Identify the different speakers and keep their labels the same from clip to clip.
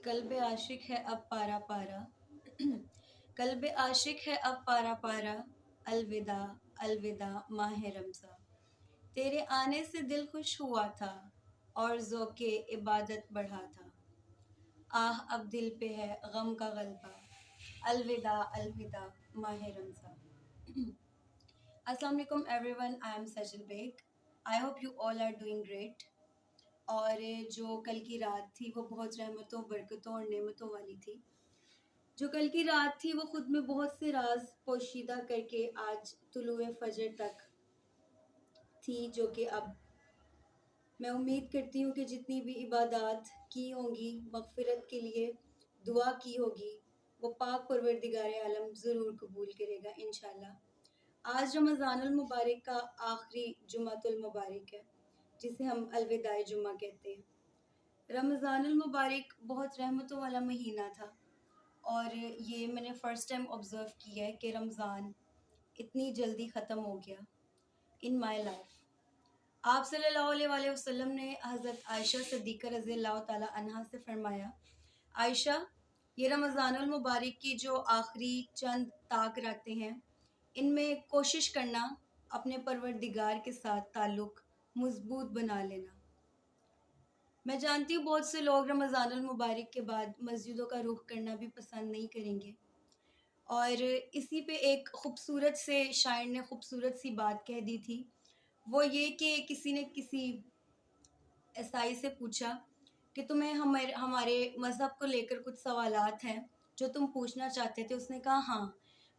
Speaker 1: قلب عاشق ہے اب پارا پارا قلب عاشق ہے اب پارا پارا الوداع الوداع ماہ رمضاں تیرے آنے سے دل خوش ہوا تھا اور ذوق عبادت بڑھا تھا آہ اب دل پہ ہے غم کا غلبہ الوداع الوداع ماہ رمضاں السلام علیکم everyone, I am Sajal Baig. I hope you all are doing great. اور جو کل کی رات تھی وہ بہت رحمتوں برکتوں اور نعمتوں والی تھی. جو کل کی رات تھی وہ خود میں بہت سے راز پوشیدہ کر کے آج طلوع فجر تک تھی، جو کہ اب میں امید کرتی ہوں کہ جتنی بھی عبادات کی ہوں گی، مغفرت کے لیے دعا کی ہوگی، وہ پاک پروردگار عالم ضرور قبول کرے گا انشاءاللہ. آج رمضان المبارک کا آخری جمعۃ المبارک ہے، جسے ہم الوداع جمعہ کہتے ہیں. رمضان المبارک بہت رحمتوں والا مہینہ تھا، اور یہ میں نے فرسٹ ٹائم آبزرو کیا ہے کہ رمضان اتنی جلدی ختم ہو گیا ان مائی لائف. آپ صلی اللہ علیہ وآلہ وسلم نے حضرت عائشہ صدیقہ رضی اللہ تعالی عنہا سے فرمایا، عائشہ، یہ رمضان المبارک کی جو آخری چند طاق راتیں ہیں، ان میں کوشش کرنا اپنے پروردگار کے ساتھ تعلق مضبوط بنا لینا. میں جانتی ہوں بہت سے لوگ رمضان المبارک کے بعد مسجدوں کا رخ کرنا بھی پسند نہیں کریں گے، اور اسی پہ ایک خوبصورت سے شاعر نے خوبصورت سی بات کہہ دی تھی. وہ یہ کہ کسی نے کسی عیسائی سے پوچھا کہ تمہیں ہمارے مذہب کو لے کر کچھ سوالات ہیں جو تم پوچھنا چاہتے تھے. اس نے کہا ہاں،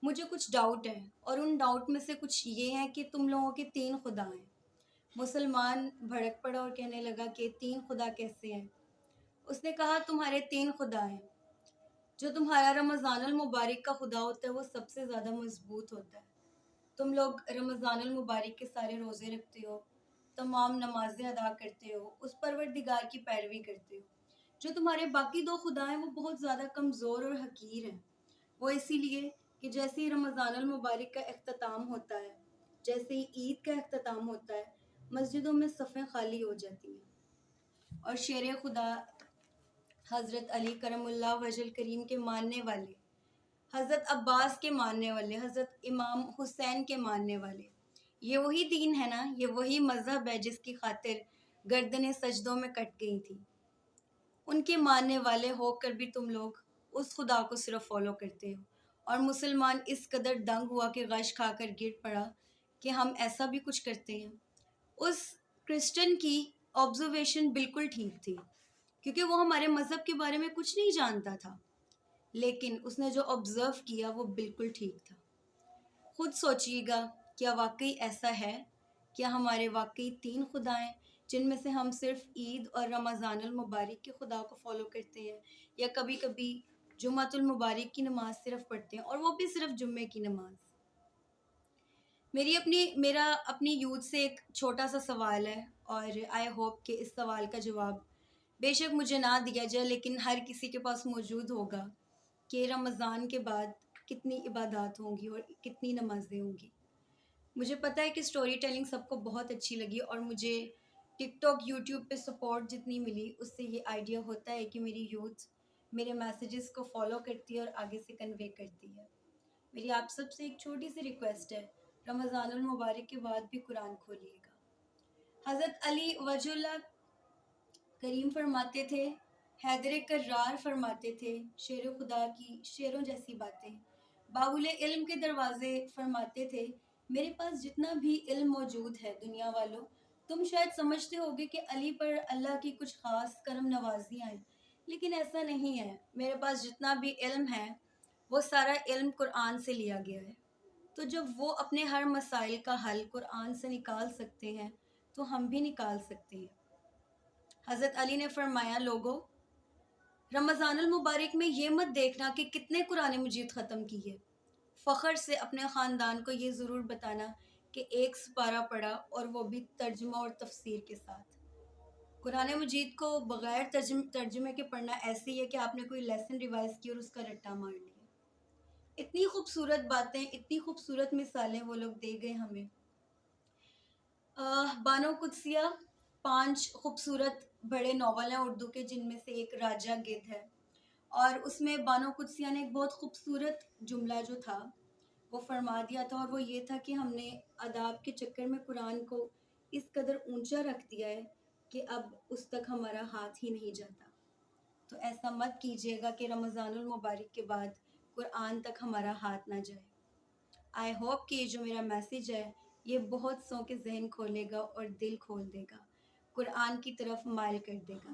Speaker 1: مجھے کچھ ڈاؤٹ ہیں، اور ان ڈاؤٹ میں سے کچھ یہ ہیں کہ تم لوگوں کے 3 خدا ہیں. مسلمان بھڑک پڑا اور کہنے لگا کہ 3 خدا کیسے ہیں؟ اس نے کہا تمہارے 3 خدا ہیں. جو تمہارا رمضان المبارک کا خدا ہوتا ہے وہ سب سے زیادہ مضبوط ہوتا ہے. تم لوگ رمضان المبارک کے سارے روزے رکھتے ہو، تمام نمازیں ادا کرتے ہو، اس پروردگار کی پیروی کرتے ہو. جو تمہارے باقی 2 خدا ہیں وہ بہت زیادہ کمزور اور حقیر ہیں. وہ اسی لیے کہ جیسے ہی رمضان المبارک کا اختتام ہوتا ہے، جیسے ہی عید کا اختتام ہوتا ہے، مسجدوں میں صفیں خالی ہو جاتی ہیں، اور شیر خدا حضرت علی کرم اللہ وجہ الکریم کے ماننے والے، حضرت عباس کے ماننے والے، حضرت امام حسین کے ماننے والے، یہ وہی دین ہے نا، یہ وہی مذہب ہے جس کی خاطر گردنیں سجدوں میں کٹ گئی تھی. ان کے ماننے والے ہو کر بھی تم لوگ اس خدا کو صرف فالو کرتے ہو. اور مسلمان اس قدر دنگ ہوا کہ غش کھا کر گر پڑا کہ ہم ایسا بھی کچھ کرتے ہیں. اس کرسچن کی آبزرویشن بالکل ٹھیک تھی، کیونکہ وہ ہمارے مذہب کے بارے میں کچھ نہیں جانتا تھا، لیکن اس نے جو آبزرو کیا وہ بالکل ٹھیک تھا. خود سوچیے گا، کیا واقعی ایسا ہے؟ کیا ہمارے واقعی 3 خدا ہیں جن میں سے ہم صرف عید اور رمضان المبارک کے خدا کو فالو کرتے ہیں، یا کبھی کبھی جمعۃ المبارک کی نماز صرف پڑھتے ہیں، اور وہ بھی صرف جمعے کی نماز؟ میرا اپنی یوتھ سے ایک چھوٹا سا سوال ہے، اور آئی ہوپ کہ اس سوال کا جواب بے شک مجھے نہ دیا جائے لیکن ہر کسی کے پاس موجود ہوگا، کہ رمضان کے بعد کتنی عبادات ہوں گی اور کتنی نمازیں ہوں گی. مجھے پتہ ہے کہ سٹوری ٹیلنگ سب کو بہت اچھی لگی، اور مجھے ٹک ٹاک یوٹیوب پہ سپورٹ جتنی ملی اس سے یہ آئیڈیا ہوتا ہے کہ میری یوتھ میرے میسیجز کو فالو کرتی ہے اور آگے سے کنوے کرتی ہے. میری آپ سب سے ایک چھوٹی سی ریکویسٹ ہے، رمضان المبارک کے بعد بھی قرآن کھولیے گا. حضرت علی وجہ اللہ کریم فرماتے تھے، حیدر کرار فرماتے تھے، شیر خدا کی شیروں جیسی باتیں. بابل علم کے دروازے فرماتے تھے، میرے پاس جتنا بھی علم موجود ہے دنیا والوں، تم شاید سمجھتے ہوگے کہ علی پر اللہ کی کچھ خاص کرم نوازیاں ہیں، لیکن ایسا نہیں ہے. میرے پاس جتنا بھی علم ہے وہ سارا علم قرآن سے لیا گیا ہے. تو جب وہ اپنے ہر مسائل کا حل قرآن سے نکال سکتے ہیں تو ہم بھی نکال سکتے ہیں. حضرت علی نے فرمایا، لوگوں، رمضان المبارک میں یہ مت دیکھنا کہ کتنے قرآن مجید ختم کیے، فخر سے اپنے خاندان کو یہ ضرور بتانا کہ 1 سپارہ پڑھا، اور وہ بھی ترجمہ اور تفسیر کے ساتھ. قرآن مجید کو بغیر ترجمے کے پڑھنا ایسے ہی ہے کہ آپ نے کوئی لیسن ریوائز کی اور اس کا رٹا مار لیا. اتنی خوبصورت باتیں، اتنی خوبصورت مثالیں وہ لوگ دے گئے ہمیں. بانو قدسیہ 5 خوبصورت بڑے ناول ہیں اردو کے، جن میں سے ایک راجہ گدھ ہے. اور اس میں بانو قدسیہ نے ایک بہت خوبصورت جملہ جو تھا وہ فرما دیا تھا، اور وہ یہ تھا کہ ہم نے آداب کے چکر میں قرآن کو اس قدر اونچا رکھ دیا ہے کہ اب اس تک ہمارا ہاتھ ہی نہیں جاتا. تو ایسا مت کیجیے گا کہ رمضان المبارک کے بعد قرآن تک ہمارا ہاتھ نہ جائے. آئی ہوپ کہ یہ جو میرا میسیج ہے یہ بہت سو کے ذہن کھولے گا اور دل کھول دے گا، قرآن کی طرف مائل کر دے گا.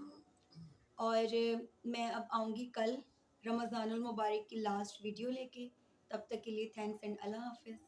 Speaker 1: اور میں اب آؤں گی کل رمضان المبارک کی لاسٹ ویڈیو لے کے. تب تک کے لیے تھینکس اینڈ اللہ حافظ.